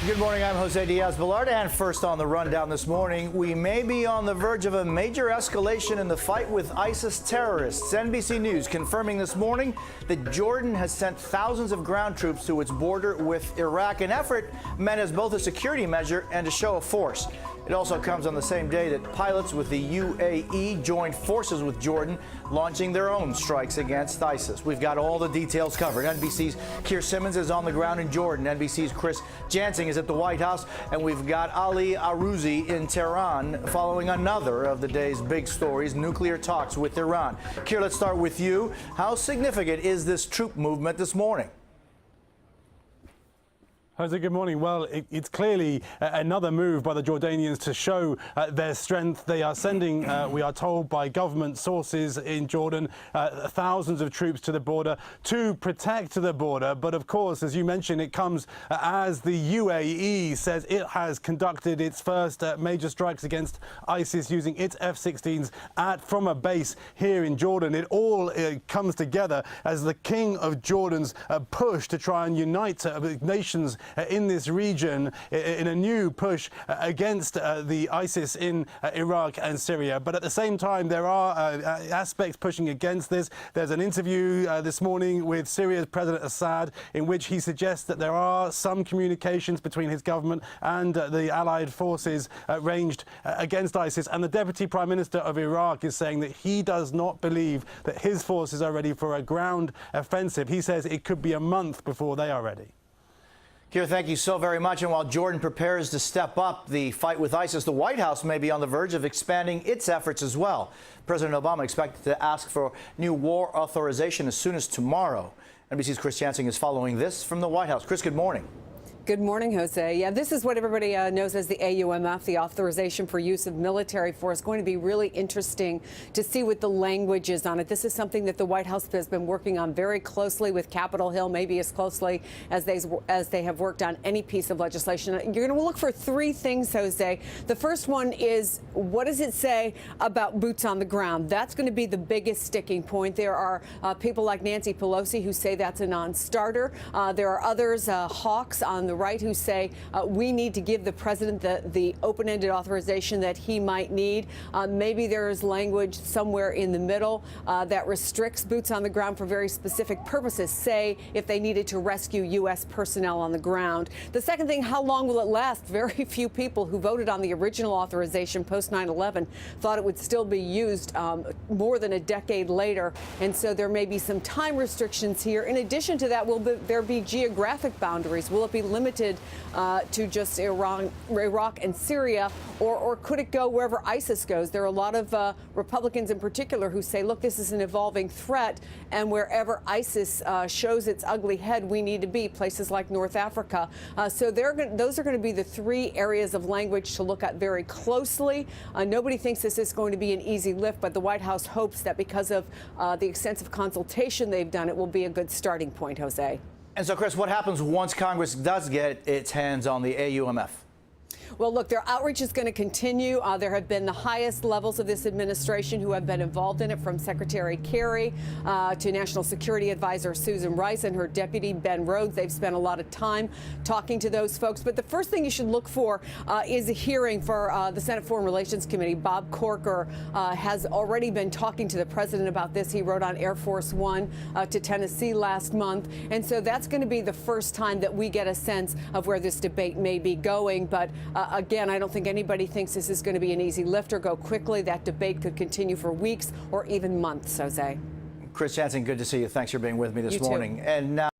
Good morning, I'm Jose Diaz-Balart, and first on the rundown this morning, we may be on the verge of a major escalation in the fight with ISIS terrorists. NBC News confirming this morning that Jordan has sent thousands of ground troops to its border with Iraq, an effort meant as both a security measure and a show of force. It also comes on the same day that pilots with the UAE joined forces with Jordan, launching their own strikes against ISIS. We've got all the details covered. NBC's Keir Simmons is on the ground in Jordan. NBC's Chris Jansing is at the White House, and we've got Ali Arouzi in Tehran following another of the day's big stories, nuclear talks with Iran. Keir, let's start with you. How significant is this troop movement this morning? Jose, good morning. Well, it's clearly another move by the Jordanians to show their strength. They are sending, we are told by government sources in Jordan, thousands of troops to the border to protect the border. But of course, as you mentioned, it comes as the UAE says it has conducted its first major strikes against ISIS using its F-16s from a base here in Jordan. It all comes together as the King of Jordan's push to try and unite nations in this region in a new push against the ISIS in Iraq and Syria. But at the same time, there are aspects pushing against this. There's an interview this morning with Syria's President Assad in which he suggests that there are some communications between his government and the allied forces ranged against ISIS. And the Deputy Prime Minister of Iraq is saying that he does not believe that his forces are ready for a ground offensive. He says it could be a month before they are ready. Keir, thank you so very much. And while Jordan prepares to step up the fight with ISIS, the White House may be on the verge of expanding its efforts as well. President Obama expected to ask for new war authorization as soon as tomorrow. NBC's Chris Jansing is following this from the White House. Chris, good morning. Good morning, Jose. Yeah, this is what everybody knows as the AUMF, the authorization for use of military force. Going to be really interesting to see what the language is on it. This is something that the White House has been working on very closely with Capitol Hill, maybe as closely as they have worked on any piece of legislation. You're going to look for three things, Jose. The first one is, what does it say about boots on the ground? That's going to be the biggest sticking point. There are people like Nancy Pelosi who say that's a non-starter. There are others, hawks on the right, who say we need to give the president the open-ended authorization that he might need. Maybe there is language somewhere in the middle that restricts boots on the ground for very specific purposes, say if they needed to rescue U.S. personnel on the ground. The second thing, how long will it last? Very few people who voted on the original authorization post 9/11 thought it would still be used more than a decade later, and so there may be some time restrictions here. In addition to that, will there be geographic boundaries? Will it be limited to just Iraq and Syria, or could it go wherever ISIS goes? There are a lot of Republicans in particular who say, look, this is an evolving threat, and wherever ISIS shows its ugly head, we need to be, places like North Africa. So those are going to be the three areas of language to look at very closely. Nobody thinks this is going to be an easy lift, but the White House hopes that because of the extensive consultation they've done, it will be a good starting point, Jose. And so, Chris, what happens once Congress does get its hands on the AUMF? Well, look, their outreach is going to continue. There have been the highest levels of this administration who have been involved in it, from Secretary Kerry to National Security Advisor Susan Rice and her deputy, Ben Rhodes. They've spent a lot of time talking to those folks. But the first thing you should look for is a hearing for the Senate Foreign Relations Committee. Bob Corker has already been talking to the president about this. He rode on Air Force One to Tennessee last month. And so that's going to be the first time that we get a sense of where this debate may be going. But again, I don't think anybody thinks this is going to be an easy lift or go quickly. That debate could continue for weeks or even months, Jose. Chris Jansing, good to see you. Thanks for being with me this morning. And now